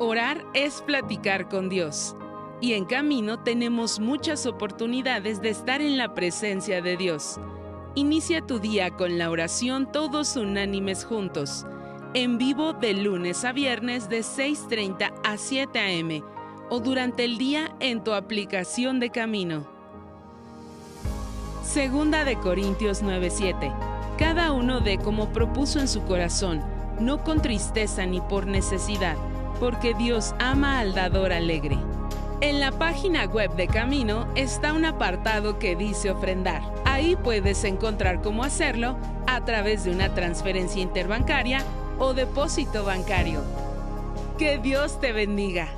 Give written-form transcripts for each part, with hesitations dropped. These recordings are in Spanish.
Orar es platicar con Dios. Y en Camino tenemos muchas oportunidades de estar en la presencia de Dios. Inicia tu día con la oración todos unánimes juntos. En vivo de lunes a viernes de 6:30 a 7 a.m. o durante el día en tu aplicación de Camino. Segunda de Corintios 9:7. Cada uno dé como propuso en su corazón, no con tristeza ni por necesidad, porque Dios ama al dador alegre. En la página web de Camino está un apartado que dice ofrendar. Ahí puedes encontrar cómo hacerlo a través de una transferencia interbancaria o depósito bancario. Que Dios te bendiga.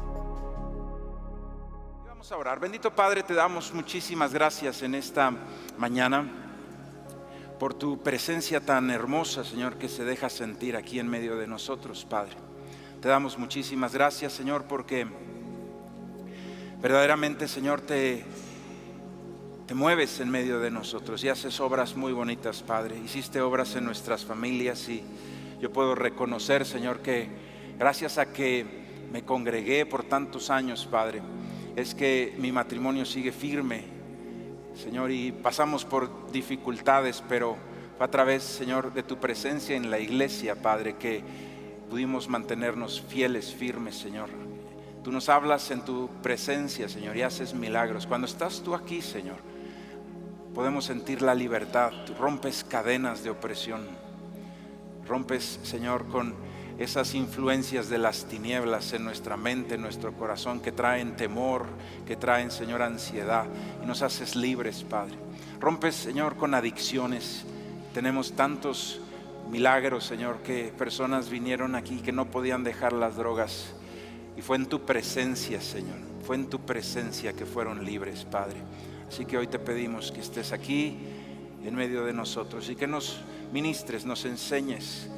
Vamos a orar. Bendito Padre, te damos muchísimas gracias en esta mañana por tu presencia tan hermosa, Señor, que se deja sentir aquí en medio de nosotros, Padre. Te damos muchísimas gracias, Señor, porque verdaderamente, Señor, te mueves en medio de nosotros y haces obras muy bonitas, Padre. Hiciste obras en nuestras familias y yo puedo reconocer, Señor, que gracias a que me congregué por tantos años, Padre, es que mi matrimonio sigue firme, Señor, y pasamos por dificultades, pero fue a través, Señor, de tu presencia en la iglesia, Padre, que pudimos mantenernos fieles, firmes, Señor. Tú nos hablas en tu presencia, Señor, y haces milagros. Cuando estás tú aquí, Señor, podemos sentir la libertad. Tú rompes cadenas de opresión. Rompes, Señor, con esas influencias de las tinieblas en nuestra mente, en nuestro corazón, que traen temor, que traen, Señor, ansiedad, y nos haces libres, Padre. Rompes, Señor, con adicciones. Tenemos tantos milagros, Señor, que personas vinieron aquí que no podían dejar las drogas, y fue en tu presencia, Señor, fue en tu presencia que fueron libres, Padre. Así que hoy te pedimos que estés aquí en medio de nosotros y que nos ministres, nos enseñes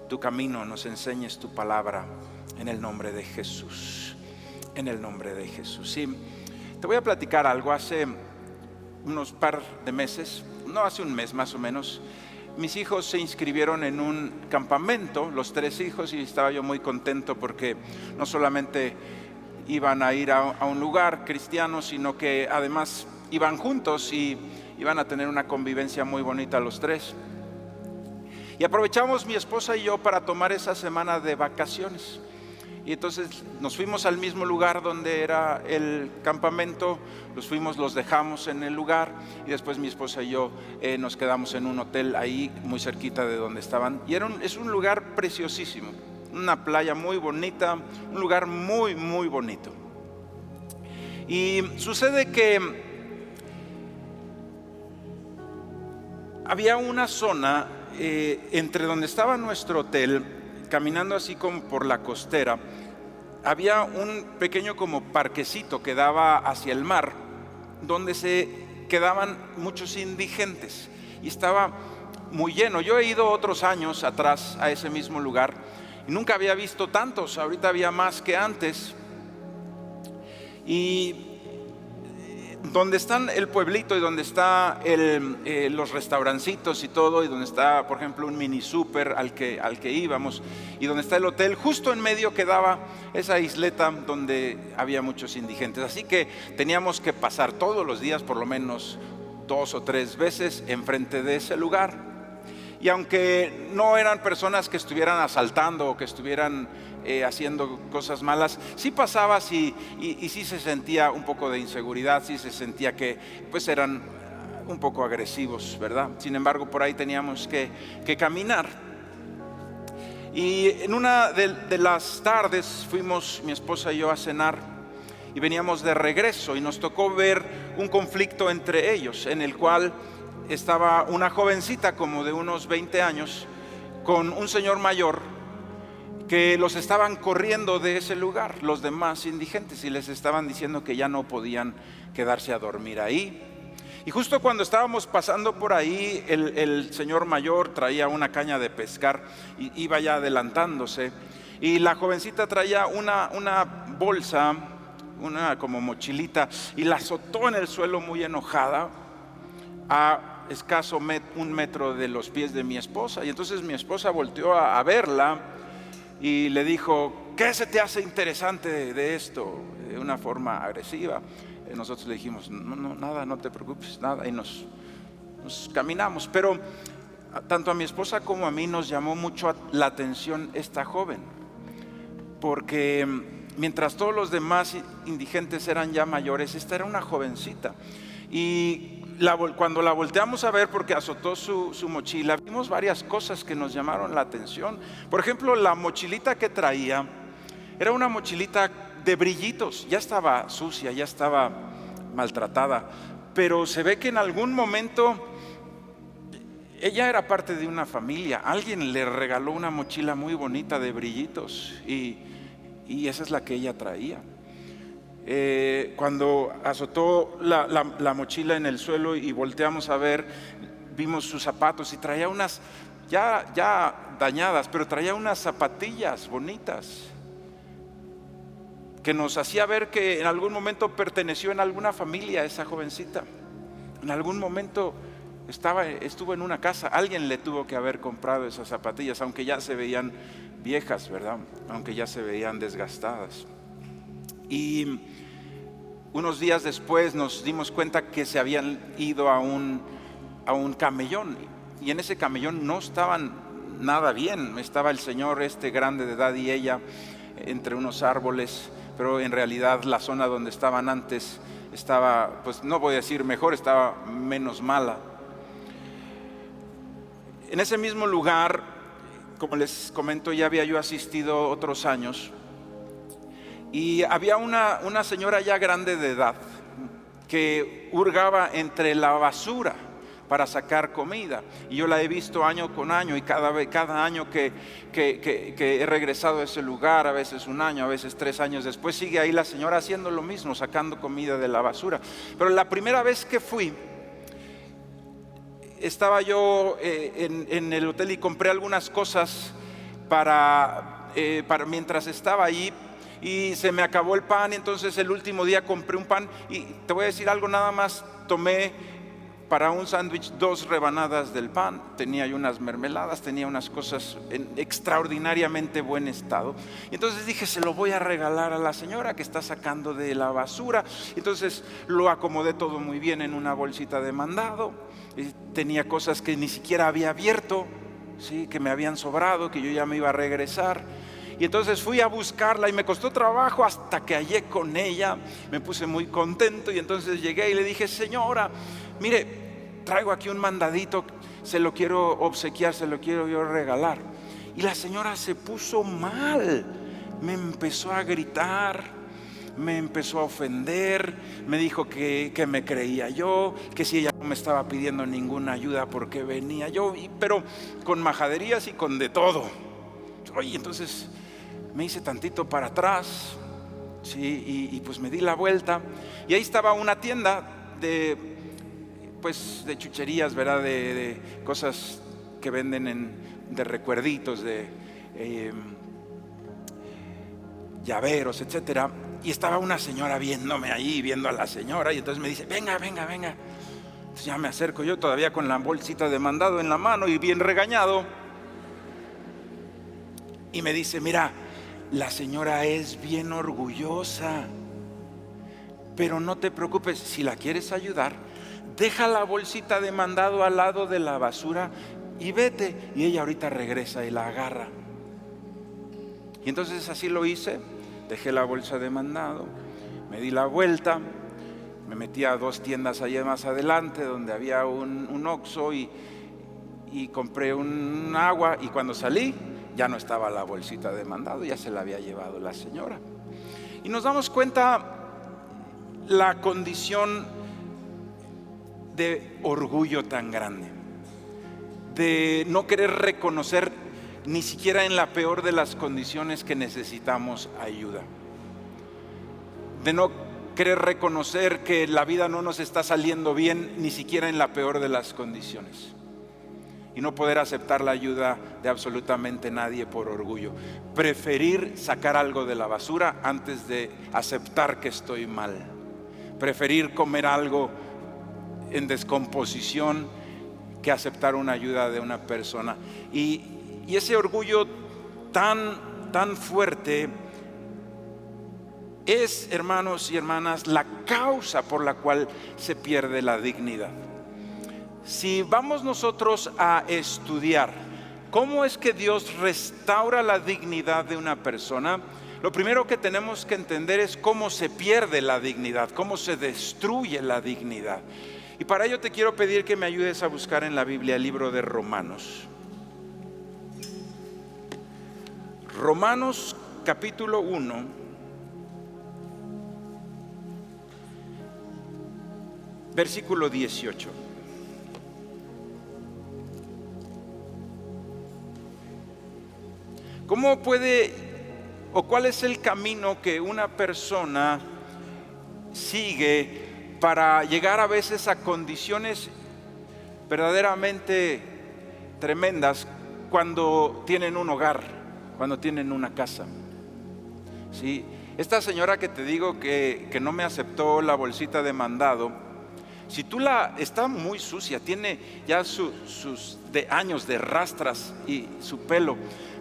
tu camino, nos enseñes tu palabra, en el nombre de Jesús, en el nombre de Jesús. Sí, te voy a platicar algo. Hace unos par de meses, no, hace un mes más o menos, mis hijos se inscribieron en un campamento, los 3 hijos, y estaba yo muy contento porque no solamente iban a ir a un lugar cristiano, sino que además iban juntos y iban a tener una convivencia muy bonita los 3. Y aprovechamos mi esposa y yo para tomar esa semana de vacaciones. Y entonces nos fuimos al mismo lugar donde era el campamento, los dejamos en el lugar, y después mi esposa y yo nos quedamos en un hotel ahí muy cerquita de donde estaban. Y es un lugar preciosísimo, una playa muy bonita, un lugar muy, muy bonito. Y sucede que había una zona entre donde estaba nuestro hotel, caminando así como por la costera, había un pequeño como parquecito que daba hacia el mar, donde se quedaban muchos indigentes y estaba muy lleno. Yo he ido otros años atrás a ese mismo lugar y nunca había visto tantos. Ahorita había más que antes. Y donde están el pueblito y donde está los restaurancitos y todo, y donde está, por ejemplo, un mini súper al que íbamos, y donde está el hotel, justo en medio quedaba esa isleta donde había muchos indigentes. Así que teníamos que pasar todos los días por lo menos 2 o 3 veces enfrente de ese lugar. Y aunque no eran personas que estuvieran asaltando o que estuvieran haciendo cosas malas, sí pasabas y sí se sentía un poco de inseguridad, sí se sentía que pues eran un poco agresivos, ¿verdad? Sin embargo, por ahí teníamos que caminar. Y en una de las tardes fuimos mi esposa y yo a cenar y veníamos de regreso, y nos tocó ver un conflicto entre ellos, en el cual estaba una jovencita como de unos 20 años con un señor mayor que los estaban corriendo de ese lugar, los demás indigentes, y les estaban diciendo que ya no podían quedarse a dormir ahí. Y justo cuando estábamos pasando por ahí, el señor mayor traía una caña de pescar y iba ya adelantándose, y la jovencita traía una bolsa, una como mochilita, y la azotó en el suelo muy enojada a escaso 1 metro de los pies de mi esposa. Y entonces mi esposa volteó a verla y le dijo: qué se te hace interesante de esto? De una forma agresiva. Nosotros le dijimos, no, nada, no te preocupes, nada, y nos caminamos. Pero tanto a mi esposa como a mí nos llamó mucho la atención esta joven, porque mientras todos los demás indigentes eran ya mayores, esta era una jovencita. Y cuando la volteamos a ver, porque azotó su mochila, vimos varias cosas que nos llamaron la atención. Por ejemplo, la mochilita que traía era una mochilita de brillitos. Ya estaba sucia, ya estaba maltratada, pero se ve que en algún momento ella era parte de una familia. Alguien le regaló una mochila muy bonita de brillitos y esa es la que ella traía. Cuando azotó la mochila en el suelo y volteamos a ver, vimos sus zapatos y traía unas ya dañadas, pero traía unas zapatillas bonitas que nos hacía ver que en algún momento perteneció en alguna familia esa jovencita. En algún momento estuvo en una casa, alguien le tuvo que haber comprado esas zapatillas, aunque ya se veían viejas, ¿verdad? Aunque ya se veían desgastadas. Y unos días después nos dimos cuenta que se habían ido a un camellón, y en ese camellón no estaban nada bien. Estaba el señor grande de edad y ella entre unos árboles, pero en realidad la zona donde estaban antes estaba, pues no voy a decir mejor, estaba menos mala. En ese mismo lugar, como les comento, ya había yo asistido otros años, y había una señora ya grande de edad que hurgaba entre la basura para sacar comida, y yo la he visto año con año, y cada año que he regresado a ese lugar, a veces un año, a veces 3 años después, sigue ahí la señora haciendo lo mismo, sacando comida de la basura. Pero la primera vez que fui, estaba yo en el hotel y compré algunas cosas para mientras estaba ahí, y se me acabó el pan. Entonces el último día compré un pan, y te voy a decir algo, nada más tomé para un sándwich 2 rebanadas del pan. Tenía yo unas mermeladas, tenía unas cosas en extraordinariamente buen estado. Y entonces dije, se lo voy a regalar a la señora que está sacando de la basura. Entonces lo acomodé todo muy bien en una bolsita de mandado. Tenía cosas que ni siquiera había abierto, ¿sí? Que me habían sobrado, que yo ya me iba a regresar. Y entonces fui a buscarla, y me costó trabajo hasta que hallé con ella. Me puse muy contento, y entonces llegué y le dije, señora, mire, traigo aquí un mandadito, se lo quiero obsequiar, se lo quiero yo regalar. Y la señora se puso mal, me empezó a gritar, me empezó a ofender, me dijo que me creía yo, que si ella no me estaba pidiendo ninguna ayuda, ¿por qué venía yo? Pero con majaderías y con de todo. Oye, entonces me hice tantito para atrás, ¿sí? Y pues me di la vuelta, y ahí estaba una tienda de chucherías, ¿verdad? De cosas que venden de recuerditos, de llaveros, etcétera. Y estaba una señora viéndome ahí, viendo a la señora, y entonces me dice, venga. Entonces ya me acerco yo, todavía con la bolsita de mandado en la mano y bien regañado, y me dice, mira, la señora es bien orgullosa, pero no te preocupes, si la quieres ayudar, deja la bolsita de mandado al lado de la basura y vete, y ella ahorita regresa y la agarra. Y entonces así lo hice, dejé la bolsa de mandado, me di la vuelta, me metí a 2 tiendas allá más adelante donde había un Oxxo, y compré un agua, y cuando salí ya no estaba la bolsita de mandado, ya se la había llevado la señora. Y nos damos cuenta la condición de orgullo tan grande, de no querer reconocer ni siquiera en la peor de las condiciones que necesitamos ayuda, de no querer reconocer que la vida no nos está saliendo bien ni siquiera en la peor de las condiciones, y no poder aceptar la ayuda de absolutamente nadie por orgullo. Preferir sacar algo de la basura antes de aceptar que estoy mal. Preferir comer algo en descomposición que aceptar una ayuda de una persona. Y ese orgullo tan fuerte es, hermanos y hermanas, la causa por la cual se pierde la dignidad. Si vamos nosotros a estudiar cómo es que Dios restaura la dignidad de una persona, lo primero que tenemos que entender es cómo se pierde la dignidad, cómo se destruye la dignidad. Y para ello te quiero pedir que me ayudes a buscar en la Biblia el libro de Romanos. Romanos capítulo 1, versículo 18. ¿Cómo puede o cuál es el camino que una persona sigue para llegar a veces a condiciones verdaderamente tremendas cuando tienen un hogar, cuando tienen una casa? ¿Sí? Esta señora que te digo que no me aceptó la bolsita de mandado, si tú está muy sucia, tiene ya sus años de rastras y su pelo,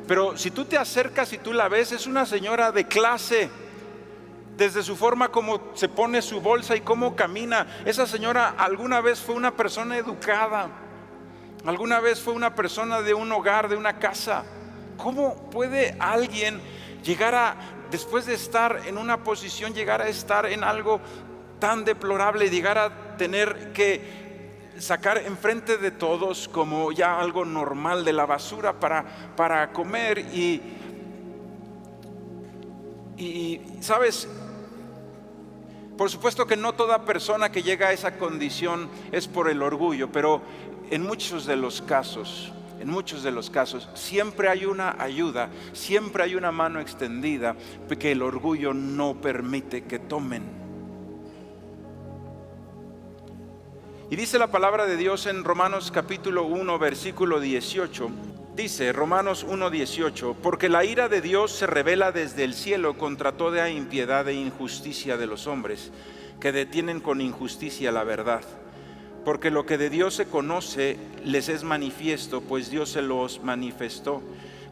pero si tú te acercas y tú la ves, es una señora de clase. Desde su forma como se pone su bolsa y cómo camina, esa señora alguna vez fue una persona educada, alguna vez fue una persona de un hogar, de una casa. ¿Cómo puede alguien llegar después de estar en una posición, llegar a estar en algo tan deplorable, llegar a tener que sacar enfrente de todos como ya algo normal de la basura para comer? Y sabes, por supuesto que no toda persona que llega a esa condición es por el orgullo, pero en muchos de los casos siempre hay una ayuda, siempre hay una mano extendida que el orgullo no permite que tomen. Y dice la palabra de Dios en Romanos capítulo 1 versículo 18. Dice Romanos 1:18: porque la ira de Dios se revela desde el cielo contra toda impiedad e injusticia de los hombres, que detienen con injusticia la verdad. Porque lo que de Dios se conoce les es manifiesto, pues Dios se los manifestó.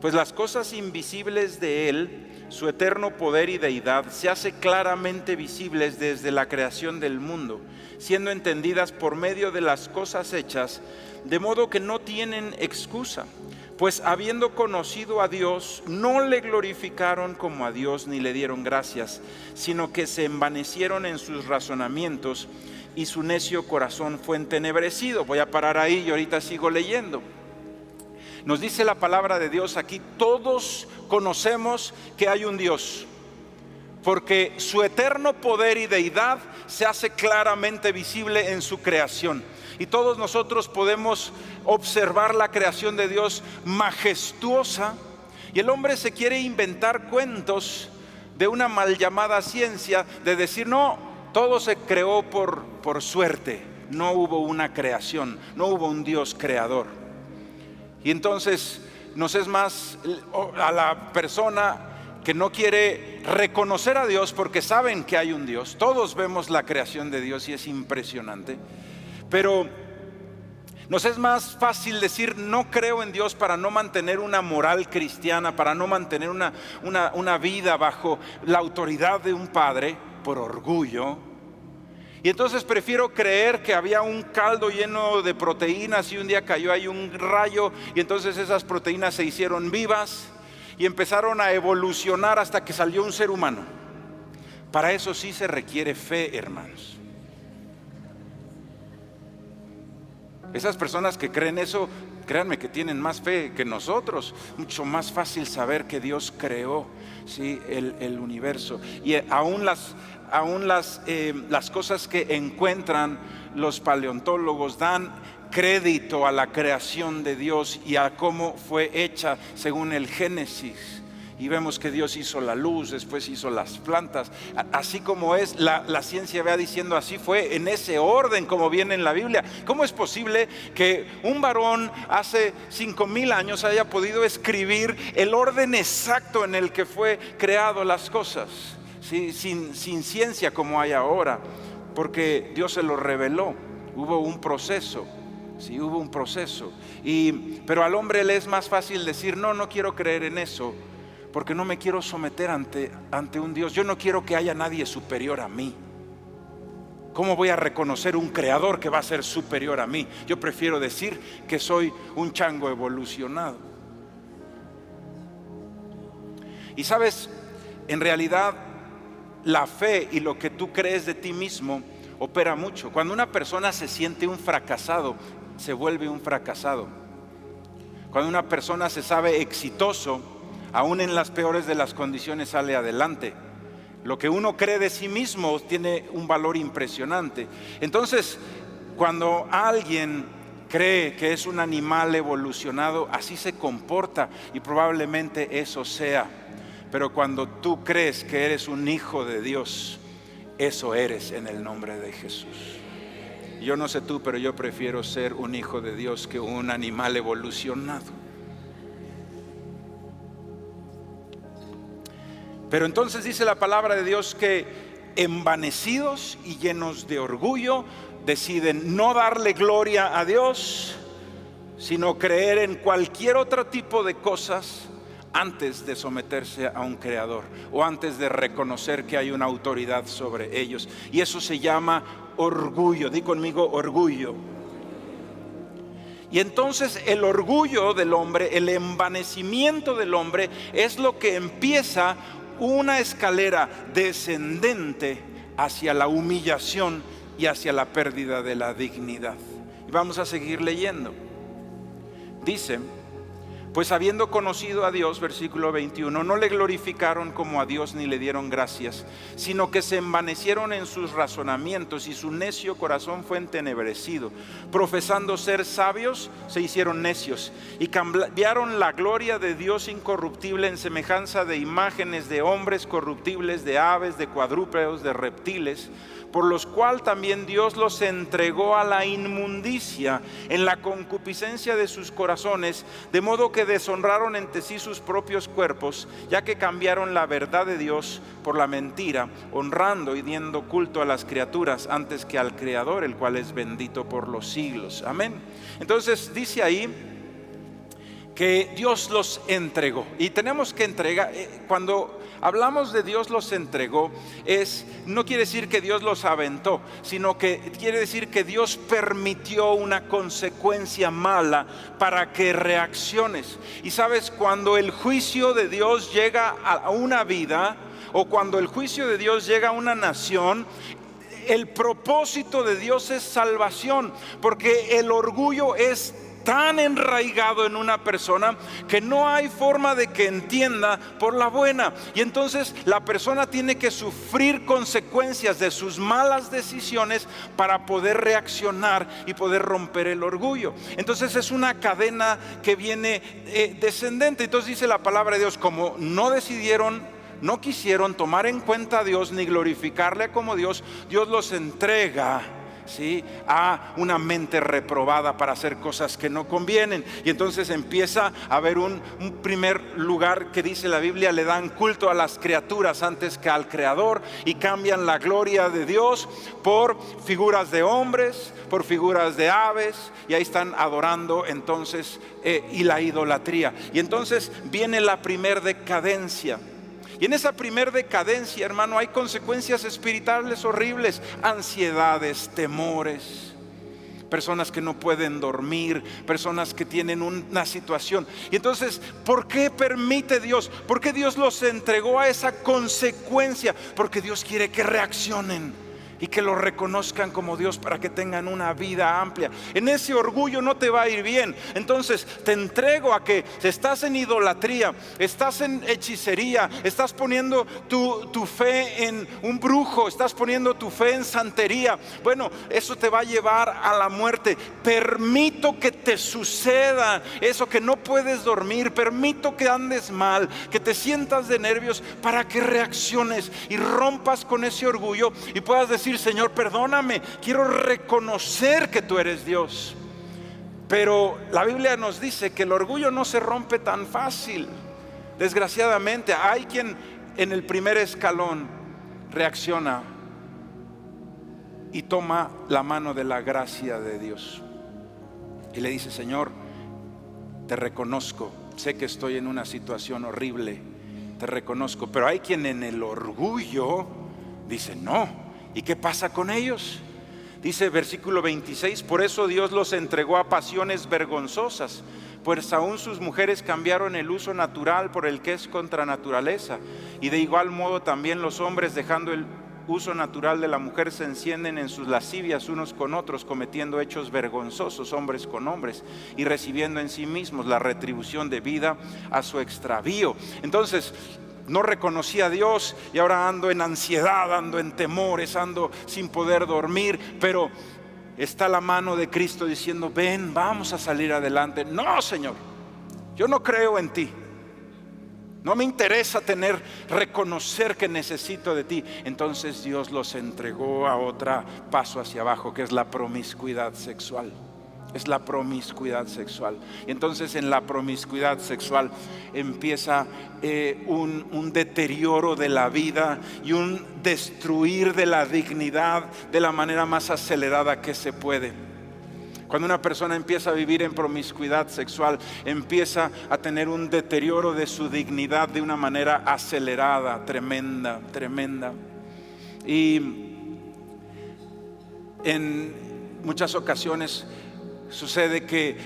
Pues las cosas invisibles de Él, su eterno poder y deidad, se hace claramente visibles desde la creación del mundo, siendo entendidas por medio de las cosas hechas, de modo que no tienen excusa. Pues habiendo conocido a Dios, no le glorificaron como a Dios ni le dieron gracias, sino que se envanecieron en sus razonamientos y su necio corazón fue entenebrecido. Voy a parar ahí y ahorita sigo leyendo. Nos dice la palabra de Dios aquí: todos conocemos que hay un Dios, porque su eterno poder y deidad se hace claramente visible en su creación. Y todos nosotros podemos observar la creación de Dios majestuosa, y el hombre se quiere inventar cuentos de una mal llamada ciencia, de decir no, todo se creó por suerte, no hubo una creación, no hubo un Dios creador. Y entonces nos es más a la persona que no quiere reconocer a Dios, porque saben que hay un Dios. Todos vemos la creación de Dios y es impresionante, pero nos es más fácil decir no creo en Dios para no mantener una moral cristiana, para no mantener una vida bajo la autoridad de un padre, por orgullo. Y entonces prefiero creer que había un caldo lleno de proteínas y un día cayó ahí un rayo y entonces esas proteínas se hicieron vivas y empezaron a evolucionar hasta que salió un ser humano. Para eso sí se requiere fe, hermanos. Esas personas que creen eso, créanme que tienen más fe que nosotros. Mucho más fácil saber que Dios creó, ¿sí?, el universo. Y aún las cosas que encuentran los paleontólogos dan crédito a la creación de Dios y a cómo fue hecha según el Génesis. Y vemos que Dios hizo la luz, después hizo las plantas. Así como es, la ciencia va diciendo así fue, en ese orden como viene en la Biblia. ¿Cómo es posible que un varón hace 5,000 años haya podido escribir el orden exacto en el que fue creado las cosas? ¿Sí? Sin ciencia como hay ahora, porque Dios se lo reveló. Hubo un proceso. Sí, hubo un proceso. Pero al hombre le es más fácil decir no quiero creer en eso, porque no me quiero someter ante un Dios. Yo no quiero que haya nadie superior a mí. ¿Cómo voy a reconocer un creador que va a ser superior a mí? Yo prefiero decir que soy un chango evolucionado. Y sabes, en realidad la fe y lo que tú crees de ti mismo opera mucho. Cuando una persona se siente un fracasado, se vuelve un fracasado. Cuando una persona se sabe exitoso, aún en las peores de las condiciones sale adelante. Lo que uno cree de sí mismo tiene un valor impresionante. Entonces, cuando alguien cree que es un animal evolucionado, así se comporta y probablemente eso sea. Pero cuando tú crees que eres un hijo de Dios, eso eres en el nombre de Jesús. Yo no sé tú, pero yo prefiero ser un hijo de Dios que un animal evolucionado. Pero entonces dice la palabra de Dios que envanecidos y llenos de orgullo deciden no darle gloria a Dios, sino creer en cualquier otro tipo de cosas antes de someterse a un creador o antes de reconocer que hay una autoridad sobre ellos. Y eso se llama orgullo. Di conmigo, orgullo. Y entonces el orgullo del hombre, el envanecimiento del hombre, es lo que empieza una escalera descendente hacia la humillación y hacia la pérdida de la dignidad. Y vamos a seguir leyendo. Dice: pues habiendo conocido a Dios, versículo 21, no le glorificaron como a Dios ni le dieron gracias, sino que se envanecieron en sus razonamientos y su necio corazón fue entenebrecido. Profesando ser sabios, se hicieron necios y cambiaron la gloria de Dios incorruptible en semejanza de imágenes de hombres corruptibles, de aves, de cuadrúpedos, de reptiles, por los cuales también Dios los entregó a la inmundicia en la concupiscencia de sus corazones, de modo que deshonraron entre sí sus propios cuerpos, ya que cambiaron la verdad de Dios por la mentira, honrando y dando culto a las criaturas antes que al Creador, el cual es bendito por los siglos. Amén. Entonces dice ahí que Dios los entregó. Y tenemos que entregar, cuando hablamos de Dios los entregó, no quiere decir que Dios los aventó, sino que quiere decir que Dios permitió una consecuencia mala para que reacciones. Y sabes, cuando el juicio de Dios llega a una vida, o cuando el juicio de Dios llega a una nación, el propósito de Dios es salvación, porque el orgullo es tan enraigado en una persona que no hay forma de que entienda por la buena, y entonces la persona tiene que sufrir consecuencias de sus malas decisiones para poder reaccionar y poder romper el orgullo. Entonces es una cadena que viene descendente. Entonces dice la palabra de Dios, como no quisieron tomar en cuenta a Dios ni glorificarle como Dios, Dios los entrega, ¿sí?, a una mente reprobada para hacer cosas que no convienen. Y entonces empieza a haber un primer lugar que dice la Biblia: le dan culto a las criaturas antes que al Creador, y cambian la gloria de Dios por figuras de hombres, por figuras de aves, y ahí están adorando entonces y la idolatría. Y entonces viene la primer decadencia. Y en esa primer decadencia, hermano, hay consecuencias espirituales horribles: ansiedades, temores, personas que no pueden dormir, personas que tienen una situación. Y entonces, ¿por qué permite Dios? ¿Por qué Dios los entregó a esa consecuencia? Porque Dios quiere que reaccionen y que lo reconozcan como Dios, para que tengan una vida amplia. En ese orgullo no te va a ir bien. Entonces te entrego a que estás en idolatría, estás en hechicería, estás poniendo tu fe en un brujo, estás poniendo tu fe en santería. Bueno, eso te va a llevar a la muerte. Permito que te suceda eso, que no puedes dormir. Permito que andes mal, que te sientas de nervios, para que reacciones y rompas con ese orgullo y puedas decir: Señor, perdóname, quiero reconocer que tú eres Dios. Pero la Biblia nos dice que el orgullo no se rompe tan fácil. Desgraciadamente, hay quien en el primer escalón reacciona y toma la mano de la gracia de Dios y le dice: Señor, te reconozco, sé que estoy en una situación horrible, te reconozco. Pero hay quien en el orgullo dice no. ¿Y qué pasa con ellos? Dice versículo 26, por eso Dios los entregó a pasiones vergonzosas, pues aún sus mujeres cambiaron el uso natural por el que es contra naturaleza. Y de igual modo también los hombres, dejando el uso natural de la mujer, se encienden en sus lascivias unos con otros, cometiendo hechos vergonzosos hombres con hombres, y recibiendo en sí mismos la retribución debida a su extravío. Entonces, no reconocí a Dios y ahora ando en ansiedad, ando en temores, ando sin poder dormir, pero está la mano de Cristo diciendo, ven, vamos a salir adelante. No, Señor, yo no creo en ti. No me interesa reconocer que necesito de ti. Entonces Dios los entregó a otro paso hacia abajo, que es la promiscuidad sexual. Es la promiscuidad sexual. Y entonces en la promiscuidad sexual empieza un deterioro de la vida y un destruir de la dignidad de la manera más acelerada que se puede. Cuando una persona empieza a vivir en promiscuidad sexual, empieza a tener un deterioro de su dignidad de una manera acelerada, tremenda, tremenda. Y en muchas ocasiones sucede que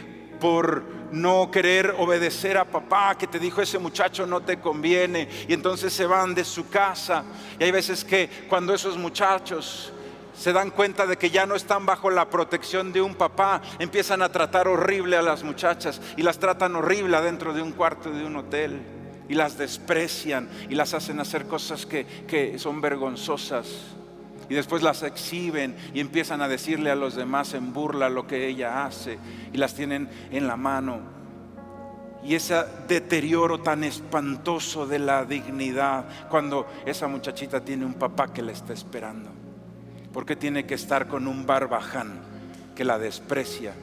por no querer obedecer a papá, que te dijo ese muchacho no te conviene, y entonces se van de su casa. Y hay veces que cuando esos muchachos se dan cuenta de que ya no están bajo la protección de un papá, empiezan a tratar horrible a las muchachas, y las tratan horrible adentro de un cuarto de un hotel, y las desprecian y las hacen hacer cosas que son vergonzosas. Y después las exhiben y empiezan a decirle a los demás en burla lo que ella hace, y las tienen en la mano. Y ese deterioro tan espantoso de la dignidad, cuando esa muchachita tiene un papá que la está esperando. ¿Por qué tiene que estar con un barbaján que la desprecia?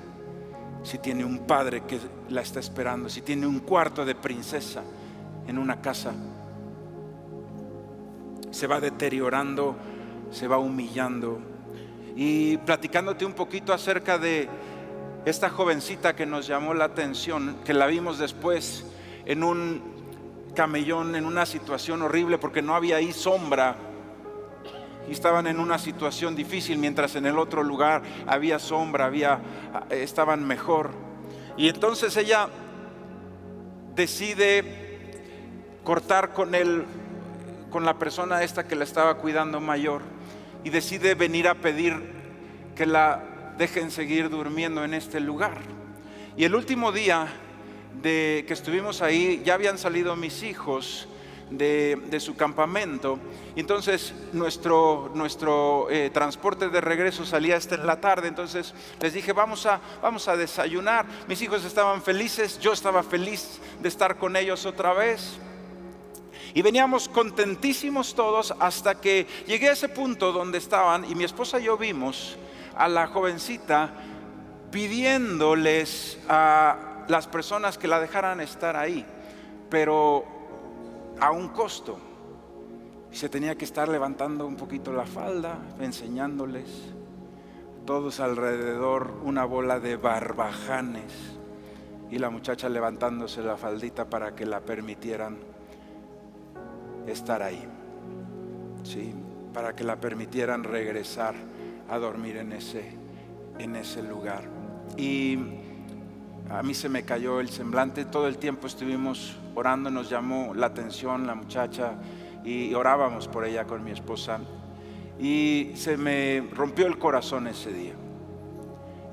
Si tiene un padre que la está esperando, si tiene un cuarto de princesa en una casa, se va deteriorando, se va humillando. Y platicándote un poquito acerca de esta jovencita que nos llamó la atención, que la vimos después en un camellón, en una situación horrible porque no había ahí sombra, y estaban en una situación difícil, mientras en el otro lugar había sombra, estaban mejor. Y entonces ella decide cortar con la persona esta que la estaba cuidando mayor, y decide venir a pedir que la dejen seguir durmiendo en este lugar. Y el último día que estuvimos ahí, ya habían salido mis hijos de su campamento. Entonces nuestro transporte de regreso salía hasta en la tarde. Entonces les dije, vamos a desayunar. Mis hijos estaban felices, yo estaba feliz de estar con ellos otra vez. Y veníamos contentísimos todos hasta que llegué a ese punto donde estaban, y mi esposa y yo vimos a la jovencita pidiéndoles a las personas que la dejaran estar ahí, pero a un costo. Se tenía que estar levantando un poquito la falda, enseñándoles, todos alrededor una bola de barbajanes, y la muchacha levantándose la faldita para que la permitieran estar ahí, ¿sí? Para que la permitieran regresar a dormir en ese lugar. Y a mí se me cayó el semblante. Todo el tiempo estuvimos orando, nos llamó la atención la muchacha y orábamos por ella con mi esposa, y se me rompió el corazón ese día,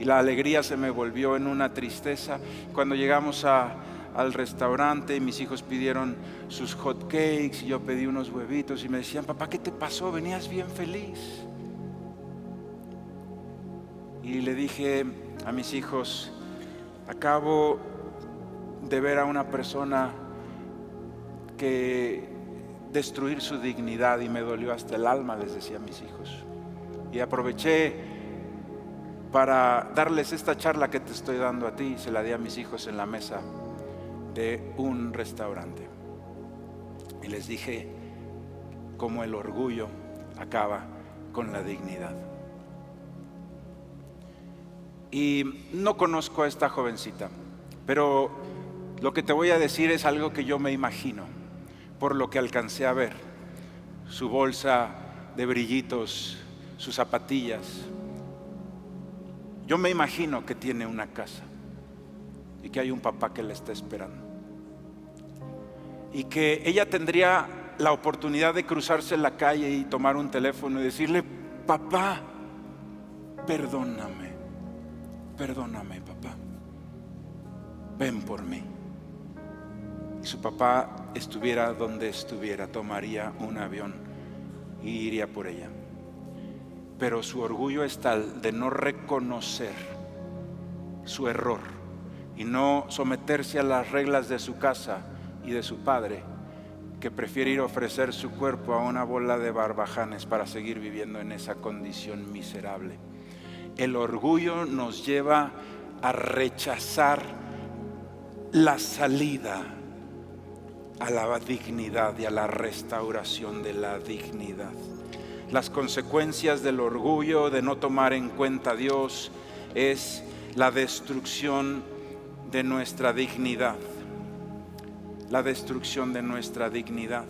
y la alegría se me volvió en una tristeza. Cuando llegamos al restaurante, mis hijos pidieron sus hot cakes y yo pedí unos huevitos, y me decían, papá, ¿qué te pasó? Venías bien feliz. Y le dije a mis hijos, acabo de ver a una persona que destruir su dignidad, y me dolió hasta el alma, les decía a mis hijos. Y aproveché para darles esta charla que te estoy dando a ti, y se la di a mis hijos en la mesa de un restaurante. Y les dije cómo el orgullo acaba con la dignidad. Y no conozco a esta jovencita, pero lo que te voy a decir es algo que yo me imagino, por lo que alcancé a ver, su bolsa de brillitos, sus zapatillas. Yo me imagino que tiene una casa y que hay un papá que la está esperando. Y que ella tendría la oportunidad de cruzarse la calle y tomar un teléfono y decirle: papá, perdóname, papá, ven por mí. Y su papá estuviera donde estuviera, tomaría un avión y iría por ella. Pero su orgullo es tal de no reconocer su error y no someterse a las reglas de su casa y de su padre, que prefiere ir a ofrecer su cuerpo a una bola de barbajanes para seguir viviendo en esa condición miserable. El orgullo nos lleva a rechazar la salida a la dignidad y a la restauración de la dignidad. Las consecuencias del orgullo, de no tomar en cuenta a Dios, es la destrucción de nuestra dignidad. La destrucción de nuestra dignidad.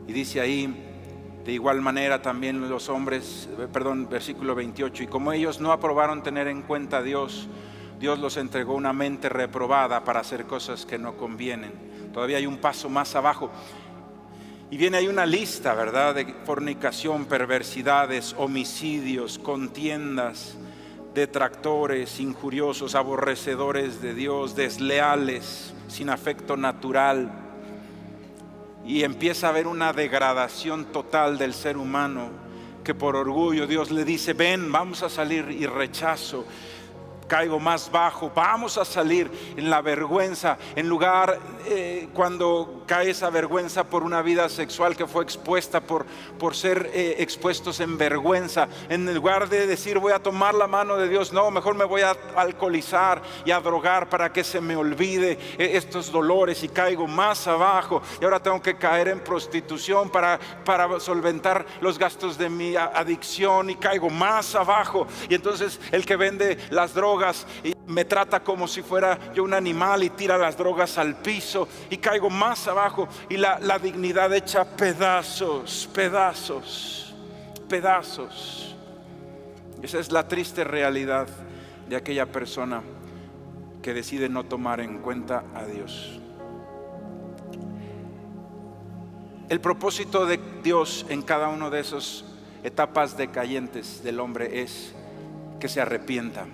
Y dice ahí, de igual manera también los hombres, versículo 28, y como ellos no aprobaron tener en cuenta a Dios, Dios los entregó una mente reprobada para hacer cosas que no convienen. Todavía hay un paso más abajo. Y viene ahí una lista, ¿verdad?, de fornicación, perversidades, homicidios, contiendas, detractores, injuriosos, aborrecedores de Dios, desleales, sin afecto natural. Y empieza a haber una degradación total del ser humano, que por orgullo Dios le dice: ven, vamos a salir, y rechazo. Caigo más bajo, vamos a salir en la vergüenza, en lugar cuando cae esa vergüenza por una vida sexual que fue expuesta por ser expuestos en vergüenza. En lugar de decir voy a tomar la mano de Dios, no, mejor me voy a alcoholizar y a drogar para que se me olvide estos dolores, y caigo más abajo. Y ahora tengo que caer en prostitución para solventar los gastos de mi adicción, y caigo más abajo. Y entonces el que vende las drogas y me trata como si fuera yo un animal y tira las drogas al piso, y caigo más abajo, y la dignidad hecha pedazos. Esa es la triste realidad de aquella persona que decide no tomar en cuenta a Dios. El propósito de Dios en cada una de esas etapas decayentes del hombre es que se arrepienta.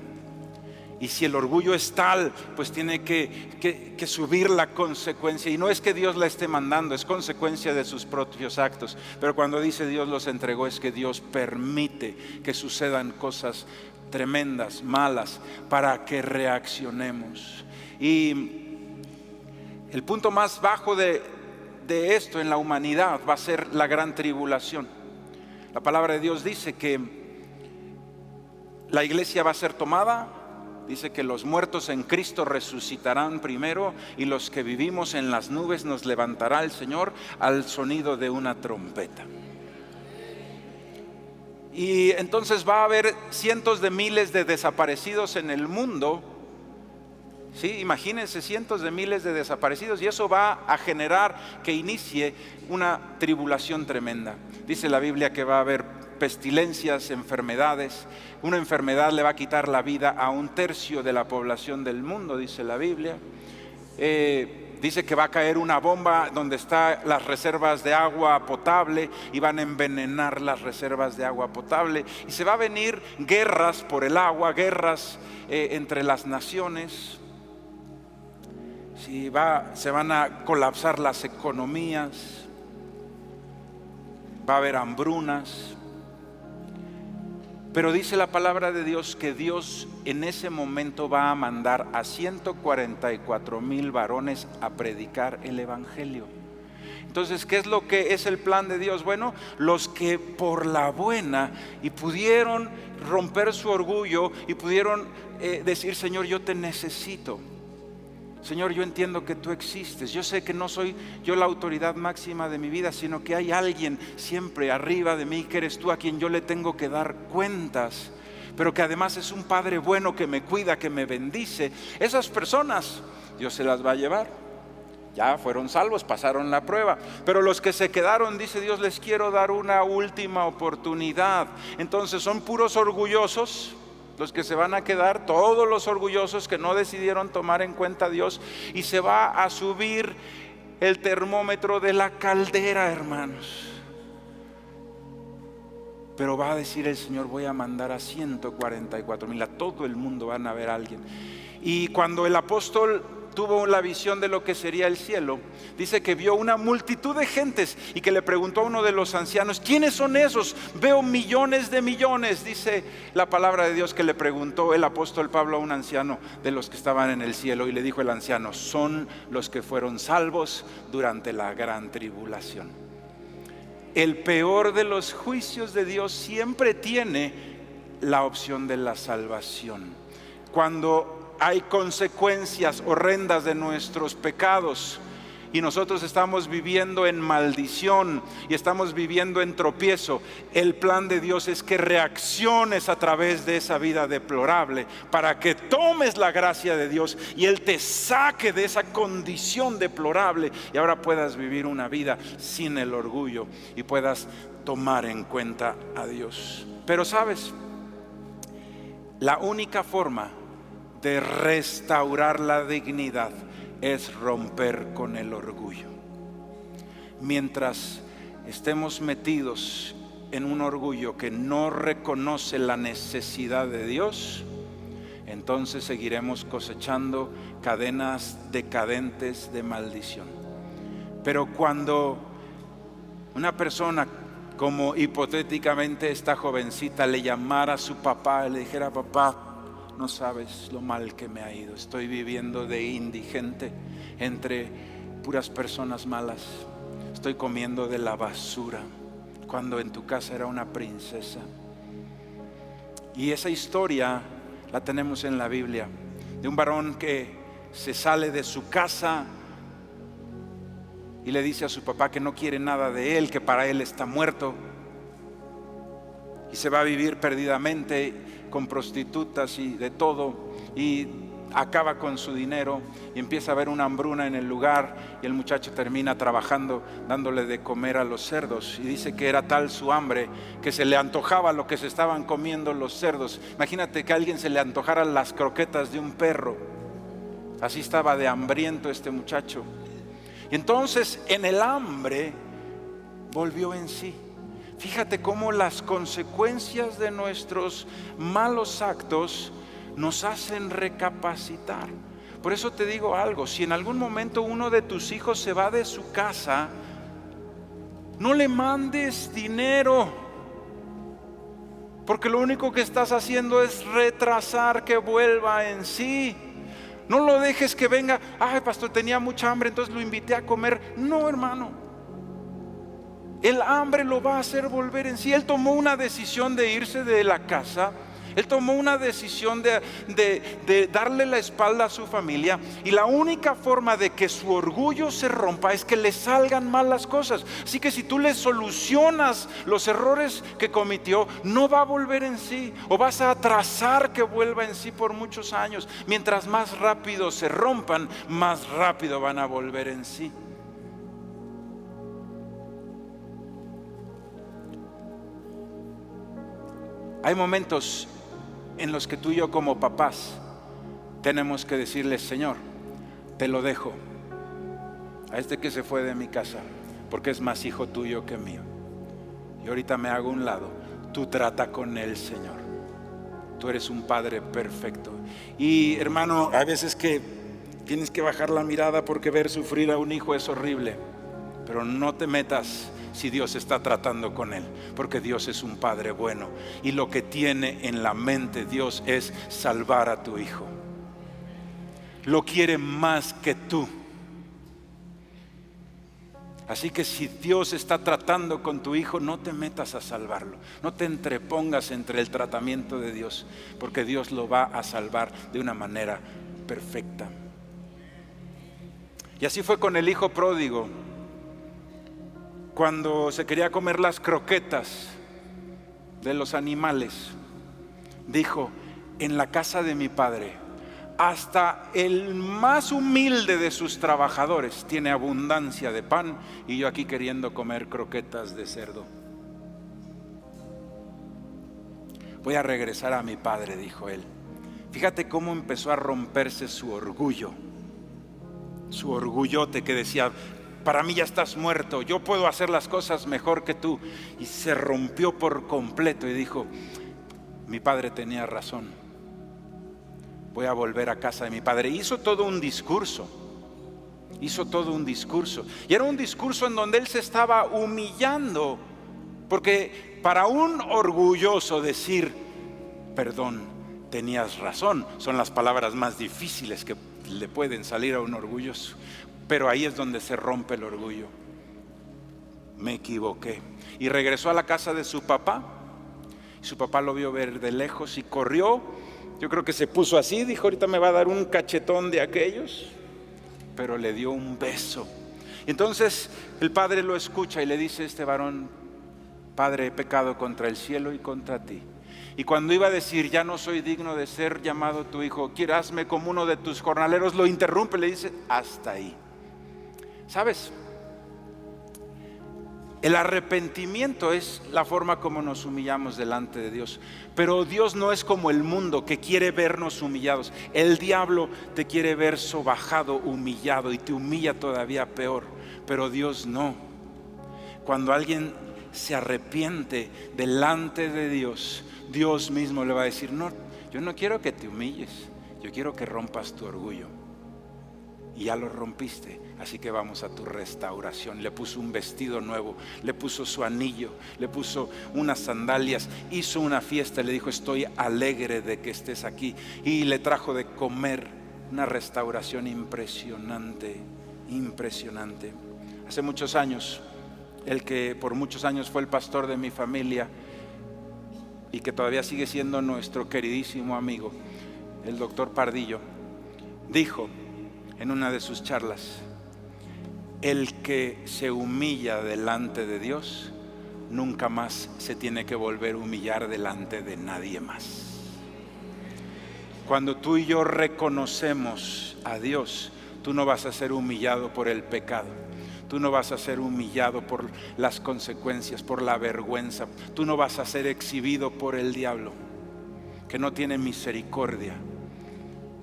Y si el orgullo es tal, pues tiene que subir la consecuencia. Y no es que Dios la esté mandando, es consecuencia de sus propios actos. Pero cuando dice Dios los entregó, es que Dios permite que sucedan cosas tremendas, malas, para que reaccionemos. Y el punto más bajo de esto en la humanidad va a ser la gran tribulación. La palabra de Dios dice que la iglesia va a ser tomada. Dice que los muertos en Cristo resucitarán primero, y los que vivimos en las nubes nos levantará el Señor al sonido de una trompeta. Y entonces va a haber cientos de miles de desaparecidos en el mundo. Sí, imagínense, cientos de miles de desaparecidos, y eso va a generar que inicie una tribulación tremenda. Dice la Biblia que va a haber pestilencias, enfermedades. Una enfermedad le va a quitar la vida a 1/3 de la población del mundo, dice la Biblia. Dice que va a caer una bomba donde están las reservas de agua potable, y van a envenenar las reservas de agua potable. Y se va a venir guerras por el agua, guerras entre las naciones. Se van a colapsar las economías. Va a haber hambrunas. Pero dice la palabra de Dios que Dios en ese momento va a mandar a 144,000 varones a predicar el evangelio. Entonces, ¿qué es lo que es el plan de Dios? Bueno, los que por la buena y pudieron romper su orgullo y pudieron decir: Señor, yo te necesito. Señor, yo entiendo que tú existes. Yo sé que no soy yo la autoridad máxima de mi vida, sino que hay alguien siempre arriba de mí, que eres tú, a quien yo le tengo que dar cuentas, pero que además es un Padre bueno que me cuida, que me bendice. Esas personas Dios se las va a llevar. Ya fueron salvos, pasaron la prueba. Pero los que se quedaron, dice Dios, les quiero dar una última oportunidad. Entonces son puros orgullosos los que se van a quedar, todos los orgullosos que no decidieron tomar en cuenta a Dios. Y se va a subir el termómetro de la caldera, hermanos. Pero va a decir el Señor, voy a mandar a 144,000, a todo el mundo van a ver a alguien. Y cuando el apóstol tuvo la visión de lo que sería el cielo, dice que vio una multitud de gentes y que le preguntó a uno de los ancianos, ¿quiénes son esos? Veo millones de millones. Dice la palabra de Dios que le preguntó el apóstol Pablo a un anciano de los que estaban en el cielo, y le dijo el anciano, son los que fueron salvos durante la gran tribulación. El peor de los juicios de Dios siempre tiene la opción de la salvación. Cuando hay consecuencias horrendas de nuestros pecados y nosotros estamos viviendo en maldición y estamos viviendo en tropiezo, el plan de Dios es que reacciones a través de esa vida deplorable para que tomes la gracia de Dios y Él te saque de esa condición deplorable y ahora puedas vivir una vida sin el orgullo y puedas tomar en cuenta a Dios. Pero sabes, la única forma de restaurar la dignidad es romper con el orgullo. Mientras estemos metidos en un orgullo que no reconoce la necesidad de Dios, entonces seguiremos cosechando cadenas decadentes de maldición. Pero cuando una persona, como hipotéticamente esta jovencita, le llamara a su papá y le dijera, papá, no sabes lo mal que me ha ido, estoy viviendo de indigente entre puras personas malas, estoy comiendo de la basura cuando en tu casa era una princesa. Y esa historia la tenemos en la Biblia, de un varón que se sale de su casa y le dice a su papá que no quiere nada de él, que para él está muerto, y se va a vivir perdidamente con prostitutas y de todo, y acaba con su dinero y empieza a haber una hambruna en el lugar, y el muchacho termina trabajando dándole de comer a los cerdos, y dice que era tal su hambre que se le antojaba lo que se estaban comiendo los cerdos. Imagínate que a alguien se le antojaran las croquetas de un perro, así estaba de hambriento este muchacho. Y entonces en el hambre volvió en sí. Fíjate cómo las consecuencias de nuestros malos actos nos hacen recapacitar. Por eso te digo algo, si en algún momento uno de tus hijos se va de su casa, no le mandes dinero, porque lo único que estás haciendo es retrasar que vuelva en sí. No lo dejes que venga, ay pastor, tenía mucha hambre, entonces lo invité a comer. No, hermano. El hambre lo va a hacer volver en sí. Él tomó una decisión de irse de la casa. Él tomó una decisión de darle la espalda a su familia. Y la única forma de que su orgullo se rompa es que le salgan mal las cosas. Así que si tú le solucionas los errores que cometió, no va a volver en sí. O vas a atrasar que vuelva en sí por muchos años. Mientras más rápido se rompan, más rápido van a volver en sí. Hay momentos en los que tú y yo como papás tenemos que decirle, Señor, te lo dejo a este que se fue de mi casa, porque es más hijo tuyo que mío. Y ahorita me hago a un lado, tú trata con él, Señor. Tú eres un padre perfecto. Y hermano, hay veces que tienes que bajar la mirada porque ver sufrir a un hijo es horrible, pero no te metas si Dios está tratando con él, porque Dios es un padre bueno y lo que tiene en la mente Dios es salvar a tu hijo. Lo quiere más que tú. Así que si Dios está tratando con tu hijo, no te metas a salvarlo, no te entrepongas entre el tratamiento de Dios, porque Dios lo va a salvar de una manera perfecta. Y así fue con el hijo pródigo. Cuando se quería comer las croquetas de los animales, dijo, en la casa de mi padre hasta el más humilde de sus trabajadores tiene abundancia de pan, y yo aquí queriendo comer croquetas de cerdo. Voy a regresar a mi padre, dijo él. Fíjate cómo empezó a romperse su orgullo, su orgullote que decía: para mí ya estás muerto, yo puedo hacer las cosas mejor que tú. Y se rompió por completo y dijo: mi padre tenía razón, voy a volver a casa de mi padre. Hizo todo un discurso, y era un discurso en donde él se estaba humillando, porque para un orgulloso decir perdón, tenías razón, son las palabras más difíciles que le pueden salir a un orgulloso. Pero ahí es donde se rompe el orgullo. Me equivoqué. Y regresó a la casa de su papá. Su papá lo vio ver de lejos y corrió. Yo creo que se puso así, dijo: ahorita me va a dar un cachetón de aquellos. Pero le dio un beso. Y entonces el padre lo escucha y le dice a este varón: Padre, he pecado contra el cielo y contra ti. Y cuando iba a decir: ya no soy digno de ser llamado tu hijo, hazme como uno de tus jornaleros, lo interrumpe, le dice: hasta ahí. ¿Sabes? El arrepentimiento es la forma como nos humillamos delante de Dios. Pero Dios no es como el mundo, que quiere vernos humillados. El diablo te quiere ver sobajado, humillado, y te humilla todavía peor. Pero Dios no. Cuando alguien se arrepiente delante de Dios, Dios mismo le va a decir: no, yo no quiero que te humilles, yo quiero que rompas tu orgullo. Y ya lo rompiste, así que vamos a tu restauración. Le puso un vestido nuevo, le puso su anillo, le puso unas sandalias, hizo una fiesta, le dijo: estoy alegre de que estés aquí. Y le trajo de comer. Una restauración impresionante, impresionante. Hace muchos años, el que por muchos años fue el pastor de mi familia y que todavía sigue siendo nuestro queridísimo amigo, el doctor Pardillo, dijo en una de sus charlas: el que se humilla delante de Dios nunca más se tiene que volver a humillar delante de nadie más. Cuando tú y yo reconocemos a Dios, tú no vas a ser humillado por el pecado, tú no vas a ser humillado por las consecuencias, por la vergüenza, tú no vas a ser exhibido por el diablo, que no tiene misericordia.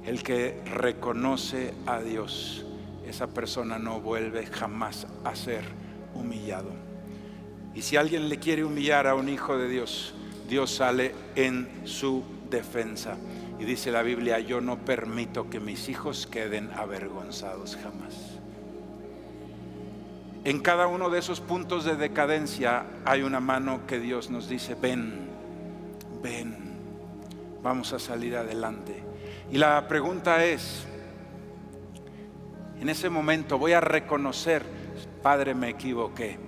El que reconoce a Dios, esa persona no vuelve jamás a ser humillado. Y si alguien le quiere humillar a un hijo de Dios, Dios sale en su defensa. Y dice la Biblia: yo no permito que mis hijos queden avergonzados jamás. En cada uno de esos puntos de decadencia hay una mano que Dios nos dice: ven, ven, vamos a salir adelante. Y la pregunta es, en ese momento voy a reconocer: Padre, me equivoqué,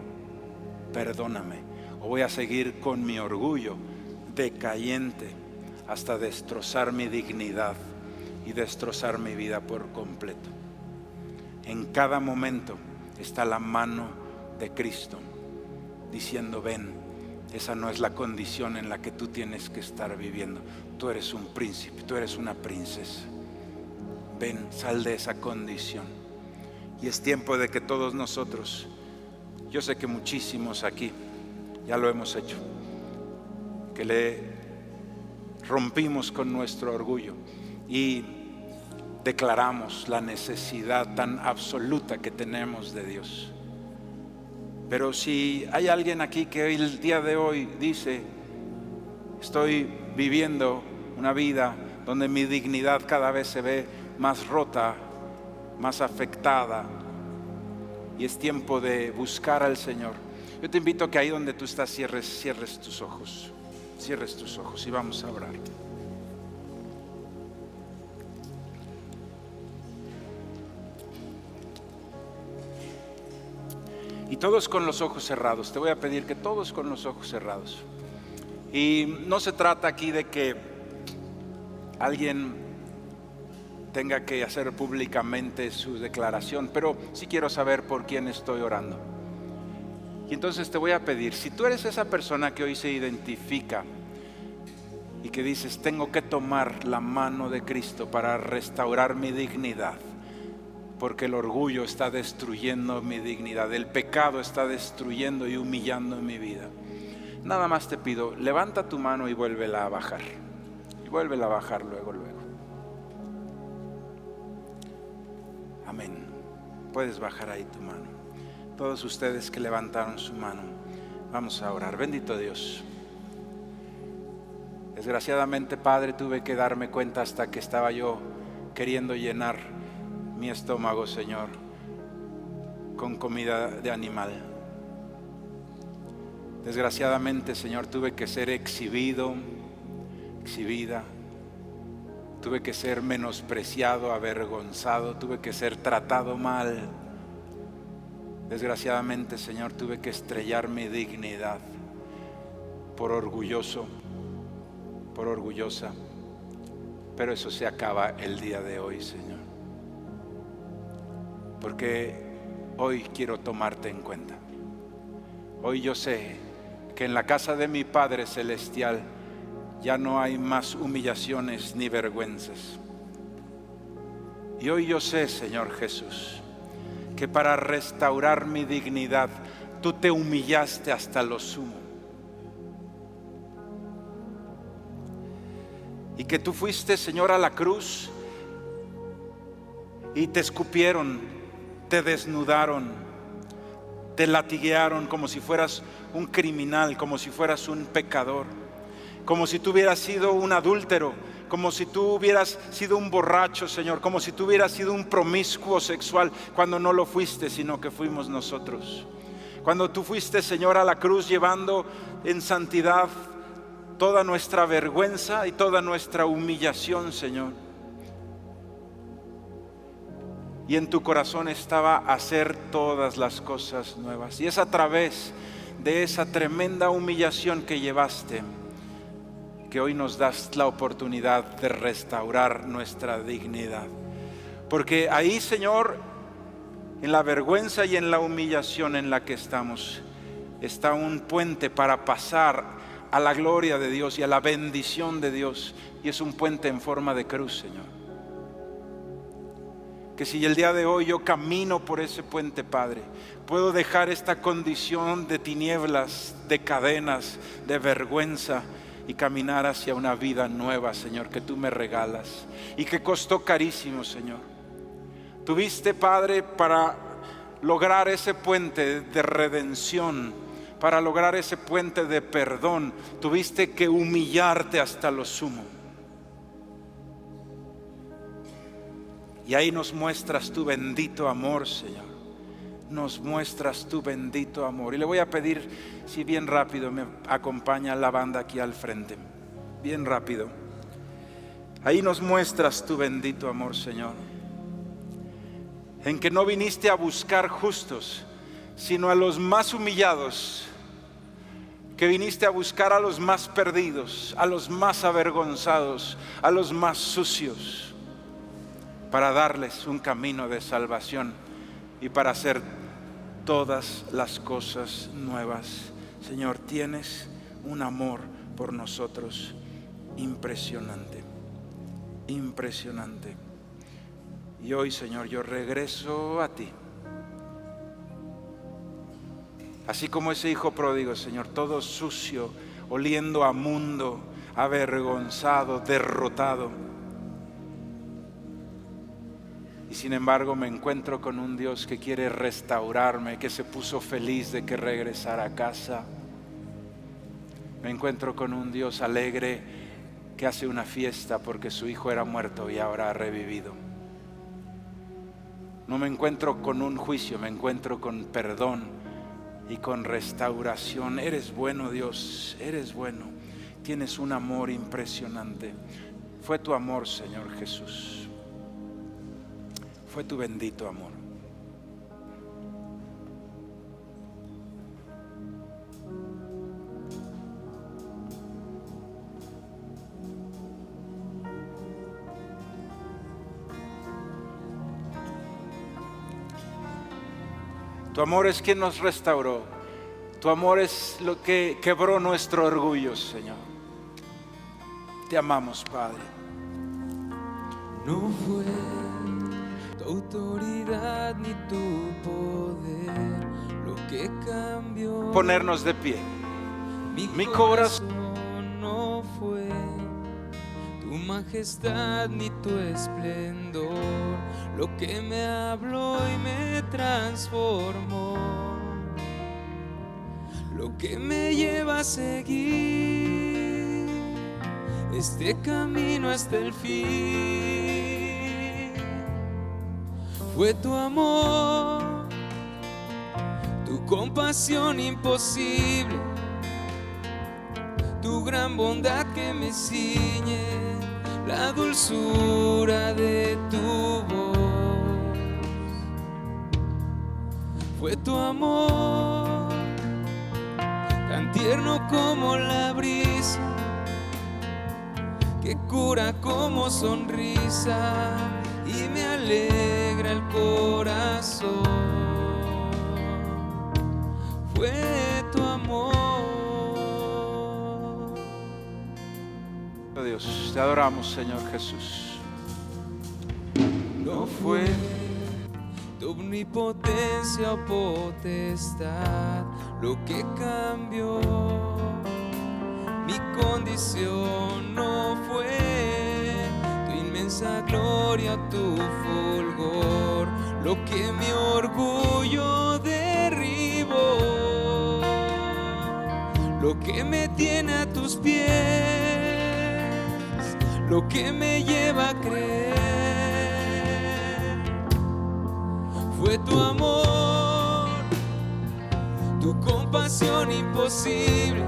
perdóname, o voy a seguir con mi orgullo decayente hasta destrozar mi dignidad y destrozar mi vida por completo. En cada momento está la mano de Cristo diciendo: ven. Esa no es la condición en la que tú tienes que estar viviendo. Tú eres un príncipe, tú eres una princesa. Ven, sal de esa condición. Y es tiempo de que todos nosotros, yo sé que muchísimos aquí ya lo hemos hecho, que le rompimos con nuestro orgullo y declaramos la necesidad tan absoluta que tenemos de Dios. Pero si hay alguien aquí que el día de hoy dice: estoy viviendo una vida donde mi dignidad cada vez se ve más rota, más afectada, y es tiempo de buscar al Señor, yo te invito a que ahí donde tú estás cierres tus ojos y vamos a orar. Y todos con los ojos cerrados. Te voy a pedir que todos con los ojos cerrados. Y no se trata aquí de que alguien tenga que hacer públicamente su declaración, pero sí quiero saber por quién estoy orando. Y entonces te voy a pedir, si tú eres esa persona que hoy se identifica y que dices, tengo que tomar la mano de Cristo para restaurar mi dignidad, porque el orgullo está destruyendo mi dignidad, el pecado está destruyendo y humillando mi vida. Nada más te pido, levanta tu mano y vuélvela a bajar. Y vuélvela a bajar luego. Amén. Puedes bajar ahí tu mano. Todos ustedes que levantaron su mano, vamos a orar. Bendito Dios. Desgraciadamente, Padre, tuve que darme cuenta hasta que estaba yo queriendo llenar mi estómago, Señor, con comida de animal. Desgraciadamente, Señor, tuve que ser exhibida, tuve que ser menospreciado, avergonzado, tuve que ser tratado mal. Desgraciadamente, Señor, tuve que estrellar mi dignidad por orgullosa, pero eso se acaba el día de hoy, Señor, porque hoy quiero tomarte en cuenta. Hoy yo sé que en la casa de mi Padre Celestial ya no hay más humillaciones ni vergüenzas. Y hoy yo sé, Señor Jesús, que para restaurar mi dignidad, tú te humillaste hasta lo sumo. Y que tú fuiste, Señor, a la cruz y te escupieron, te desnudaron, te latiguearon como si fueras un criminal, como si fueras un pecador, como si tú hubieras sido un adúltero, como si tú hubieras sido un borracho, Señor, como si tú hubieras sido un promiscuo sexual, cuando no lo fuiste, sino que fuimos nosotros. Cuando tú fuiste, Señor, a la cruz llevando en santidad toda nuestra vergüenza y toda nuestra humillación, Señor. Y en tu corazón estaba hacer todas las cosas nuevas. Y es a través de esa tremenda humillación que llevaste que hoy nos das la oportunidad de restaurar nuestra dignidad. Porque ahí, Señor, en la vergüenza y en la humillación en la que estamos, está un puente para pasar a la gloria de Dios y a la bendición de Dios. Y es un puente en forma de cruz, Señor. Que si el día de hoy yo camino por ese puente, Padre, puedo dejar esta condición de tinieblas, de cadenas, de vergüenza, y caminar hacia una vida nueva, Señor, que tú me regalas y que costó carísimo, Señor. Tuviste, Padre, para lograr ese puente de redención, para lograr ese puente de perdón, tuviste que humillarte hasta lo sumo. Y ahí nos muestras tu bendito amor, Señor. Nos muestras tu bendito amor. Y le voy a pedir, si bien rápido me acompaña la banda aquí al frente. Bien rápido. Ahí nos muestras tu bendito amor, Señor. En que no viniste a buscar justos, sino a los más humillados. Que viniste a buscar a los más perdidos, a los más avergonzados, a los más sucios, para darles un camino de salvación y para hacer todas las cosas nuevas. Señor, tienes un amor por nosotros impresionante, impresionante. Y hoy, Señor, yo regreso a ti. Así como ese hijo pródigo, Señor, todo sucio, oliendo a mundo, avergonzado, derrotado. Y sin embargo me encuentro con un Dios que quiere restaurarme, que se puso feliz de que regresara a casa. Me encuentro con un Dios alegre que hace una fiesta porque su hijo era muerto y ahora ha revivido. No me encuentro con un juicio, me encuentro con perdón y con restauración. Eres bueno, Dios, eres bueno. Tienes un amor impresionante. Fue tu amor, Señor Jesús. Fue tu bendito amor. Tu amor es quien nos restauró. Tu amor es lo que quebró nuestro orgullo, Señor. Te amamos, Padre. No fue tu autoridad ni tu poder lo que cambió. Ponernos de pie. Mi corazón no fue tu majestad ni tu esplendor lo que me habló y me transformó, lo que me lleva a seguir este camino hasta el fin. Fue tu amor, tu compasión imposible, tu gran bondad que me ciñe, la dulzura de tu voz. Fue tu amor, tan tierno como la brisa, que cura como sonrisa y me alegra el corazón. Fue tu amor. Dios, te adoramos, Señor Jesús. No fue tu omnipotencia o potestad lo que cambió mi condición, no fue tu inmensa gloria o tu fulgor lo que mi orgullo derribó, lo que me tiene a tus pies, lo que me lleva a creer. Fue tu amor, tu compasión imposible,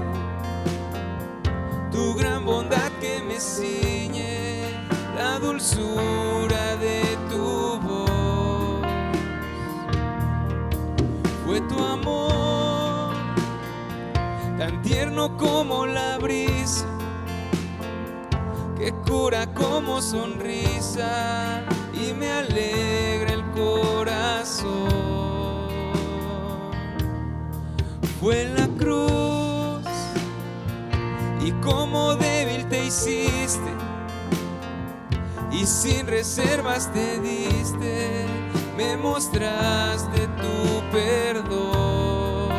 tu gran bondad que me ciñe, la dulzura de tu voz. Fue tu amor, tan tierno como la brisa, que cura como sonrisa y me alegra el corazón. Fue la cruz y como débil te hiciste y sin reservas te diste, me mostraste tu perdón.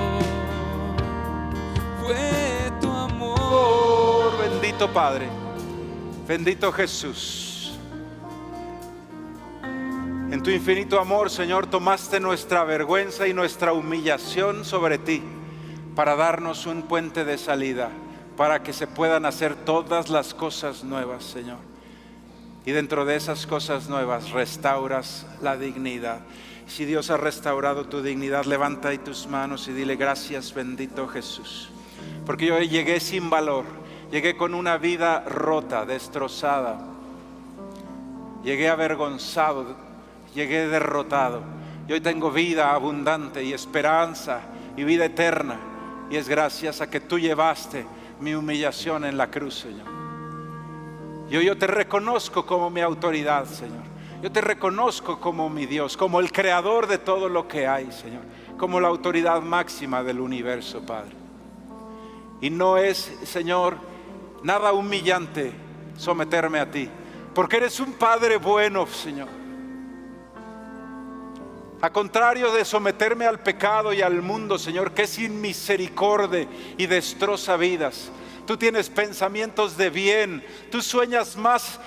Fue tu amor. Bendito Padre, bendito Jesús. En tu infinito amor, Señor, tomaste nuestra vergüenza y nuestra humillación sobre ti para darnos un puente de salida, para que se puedan hacer todas las cosas nuevas, Señor. Y dentro de esas cosas nuevas restauras la dignidad. Si Dios ha restaurado tu dignidad, levanta ahí tus manos y dile: gracias, bendito Jesús, porque yo llegué sin valor, llegué con una vida rota, destrozada, llegué avergonzado, llegué derrotado, y hoy tengo vida abundante y esperanza y vida eterna, y es gracias a que tú llevaste mi humillación en la cruz, Señor. Y hoy yo te reconozco como mi autoridad, Señor. Yo te reconozco como mi Dios, como el creador de todo lo que hay, Señor, como la autoridad máxima del universo, Padre. Y no es, Señor, nada humillante someterme a ti, porque eres un Padre bueno, Señor. A contrario de someterme al pecado y al mundo, Señor, que es sin misericordia y destroza vidas, tú tienes pensamientos de bien, tú sueñas más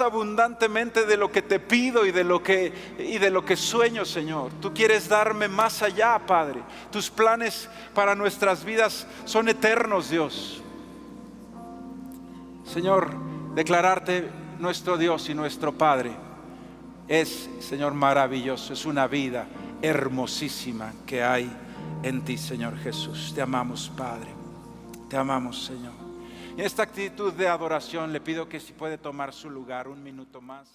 abundantemente de lo que te pido y de lo que sueño, Señor. Tú quieres darme más allá, Padre. Tus planes para nuestras vidas son eternos, Dios. Señor, declararte nuestro Dios y nuestro Padre es, Señor, maravilloso. Es una vida hermosísima que hay en ti, Señor Jesús. Te amamos, Padre. Te amamos, Señor. En esta actitud de adoración le pido que si puede tomar su lugar un minuto más.